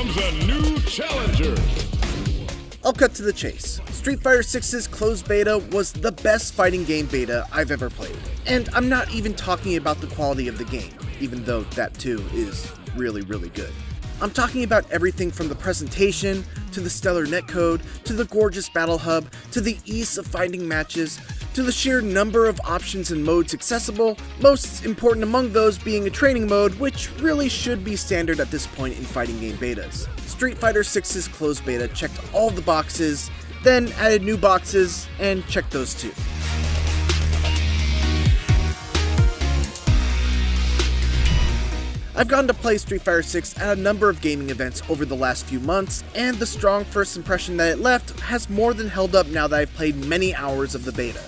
comes a new challenger. I'll cut to the chase. Street Fighter 6's closed beta was the best fighting game beta I've ever played. And I'm not even talking about the quality of the game, even though that too is really, really good. I'm talking about everything from the presentation, to the stellar netcode, to the gorgeous battle hub, to the ease of finding matches, to the sheer number of options and modes accessible, most important among those being a training mode, which really should be standard at this point in fighting game betas. Street Fighter 6's closed beta checked all the boxes, then added new boxes, and checked those too. I've gotten to play Street Fighter 6 at a number of gaming events over the last few months, and the strong first impression that it left has more than held up now that I've played many hours of the beta.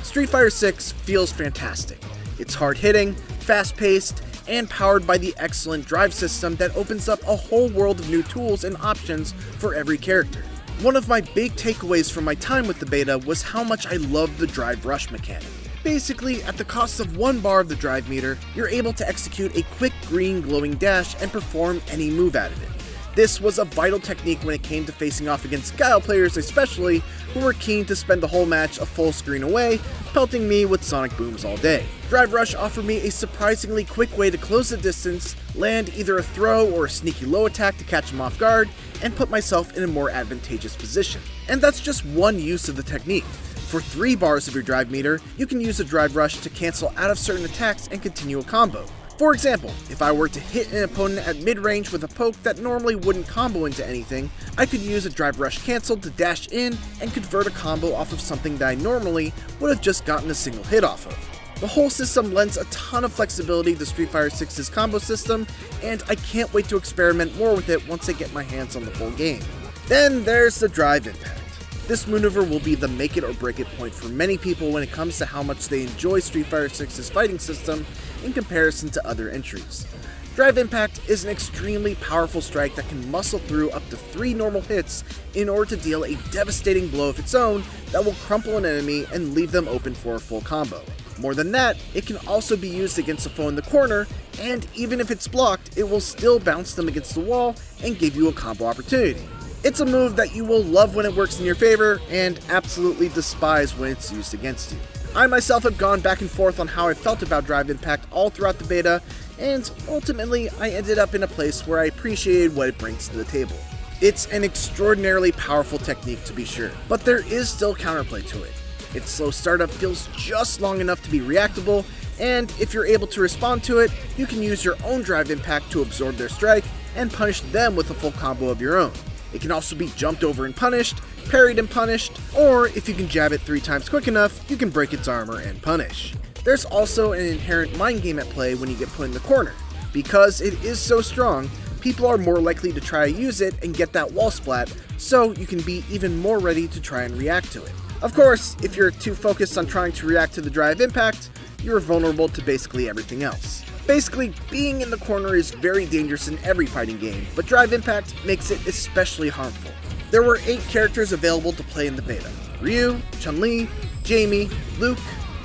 Street Fighter 6 feels fantastic. It's hard-hitting, fast-paced, and powered by the excellent drive system that opens up a whole world of new tools and options for every character. One of my big takeaways from my time with the beta was how much I loved the drive rush mechanic. Basically, at the cost of 1 bar of the drive meter, you're able to execute a quick green glowing dash and perform any move out of it. This was a vital technique when it came to facing off against Guile players especially, who were keen to spend the whole match a full screen away, pelting me with sonic booms all day. Drive Rush offered me a surprisingly quick way to close the distance, land either a throw or a sneaky low attack to catch him off guard, and put myself in a more advantageous position. And that's just one use of the technique. For 3 bars of your drive meter, you can use a Drive Rush to cancel out of certain attacks and continue a combo. For example, if I were to hit an opponent at mid-range with a poke that normally wouldn't combo into anything, I could use a Drive Rush cancel to dash in and convert a combo off of something that I normally would have just gotten a single hit off of. The whole system lends a ton of flexibility to Street Fighter 6's combo system, and I can't wait to experiment more with it once I get my hands on the full game. Then there's the Drive Impact. This maneuver will be the make it or break it point for many people when it comes to how much they enjoy Street Fighter 6's fighting system in comparison to other entries. Drive Impact is an extremely powerful strike that can muscle through up to 3 normal hits in order to deal a devastating blow of its own that will crumple an enemy and leave them open for a full combo. More than that, it can also be used against a foe in the corner, and even if it's blocked, it will still bounce them against the wall and give you a combo opportunity. It's a move that you will love when it works in your favor, and absolutely despise when it's used against you. I myself have gone back and forth on how I felt about Drive Impact all throughout the beta, and ultimately I ended up in a place where I appreciated what it brings to the table. It's an extraordinarily powerful technique to be sure, but there is still counterplay to it. Its slow startup feels just long enough to be reactable, and if you're able to respond to it, you can use your own Drive Impact to absorb their strike and punish them with a full combo of your own. It can also be jumped over and punished, parried and punished, or if you can jab it 3 times quick enough, you can break its armor and punish. There's also an inherent mind game at play when you get put in the corner. Because it is so strong, people are more likely to try to use it and get that wall splat, so you can be even more ready to try and react to it. Of course, if you're too focused on trying to react to the Drive Impact, you're vulnerable to basically everything else. Basically, being in the corner is very dangerous in every fighting game, but Drive Impact makes it especially harmful. There were 8 characters available to play in the beta: Ryu, Chun-Li, Jamie, Luke,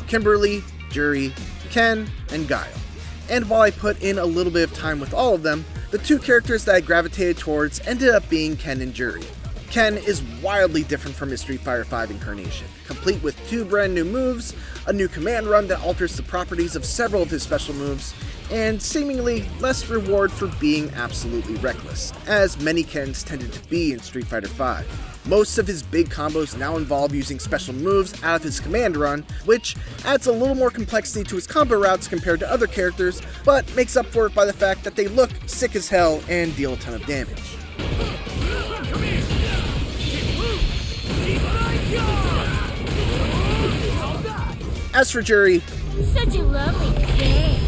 Kimberly, Juri, Ken, and Guile. And while I put in a little bit of time with all of them, the 2 characters that I gravitated towards ended up being Ken and Juri. Ken is wildly different from his Street Fighter V incarnation, complete with 2 brand new moves, a new command run that alters the properties of several of his special moves, and seemingly less reward for being absolutely reckless, as many Kens tended to be in Street Fighter V. Most of his big combos now involve using special moves out of his command run, which adds a little more complexity to his combo routes compared to other characters, but makes up for it by the fact that they look sick as hell and deal a ton of damage. As for Juri, such a lovely face.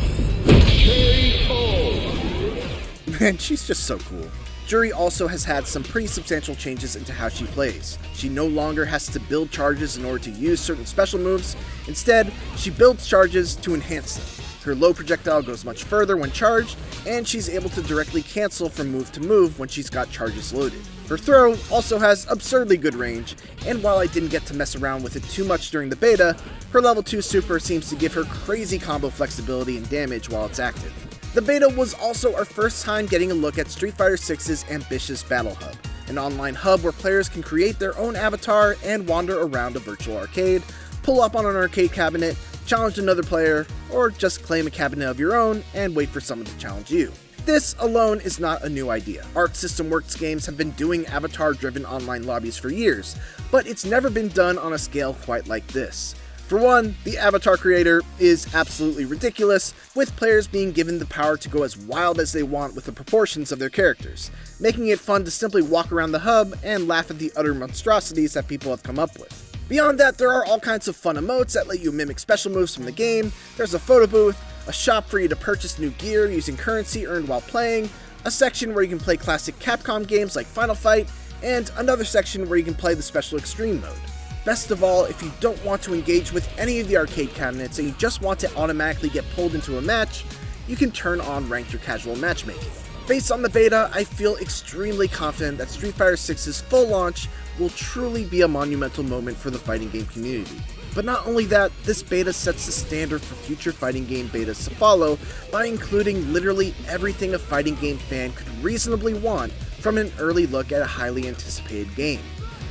Man, she's just so cool. Juri also has had some pretty substantial changes into how she plays. She no longer has to build charges in order to use certain special moves. Instead, she builds charges to enhance them. Her low projectile goes much further when charged, and she's able to directly cancel from move to move when she's got charges loaded. Her throw also has absurdly good range, and while I didn't get to mess around with it too much during the beta, her level 2 super seems to give her crazy combo flexibility and damage while it's active. The beta was also our first time getting a look at Street Fighter VI's ambitious Battle Hub, an online hub where players can create their own avatar and wander around a virtual arcade, pull up on an arcade cabinet, challenge another player, or just claim a cabinet of your own and wait for someone to challenge you. This alone is not a new idea. Arc System Works games have been doing avatar-driven online lobbies for years, but it's never been done on a scale quite like this. For one, the avatar creator is absolutely ridiculous, with players being given the power to go as wild as they want with the proportions of their characters, making it fun to simply walk around the hub and laugh at the utter monstrosities that people have come up with. Beyond that, there are all kinds of fun emotes that let you mimic special moves from the game, there's a photo booth, a shop for you to purchase new gear using currency earned while playing, a section where you can play classic Capcom games like Final Fight, and another section where you can play the special Extreme mode. Best of all, if you don't want to engage with any of the arcade cabinets and you just want to automatically get pulled into a match, you can turn on ranked or casual matchmaking. Based on the beta, I feel extremely confident that Street Fighter VI's full launch will truly be a monumental moment for the fighting game community. But not only that, this beta sets the standard for future fighting game betas to follow by including literally everything a fighting game fan could reasonably want from an early look at a highly anticipated game.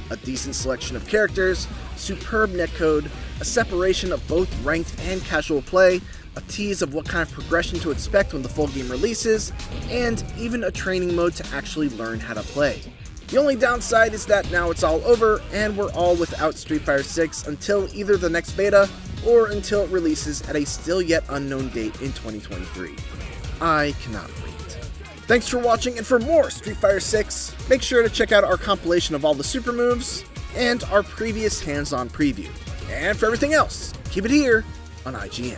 A decent selection of characters, superb netcode, a separation of both ranked and casual play, a tease of what kind of progression to expect when the full game releases, and even a training mode to actually learn how to play. The only downside is that now it's all over, and we're all without Street Fighter VI until either the next beta, or until it releases at a still yet unknown date in 2023. I cannot wait. Thanks for watching, and for more Street Fighter VI, make sure to check out our compilation of all the super moves, and our previous hands-on preview. And for everything else, keep it here on IGN.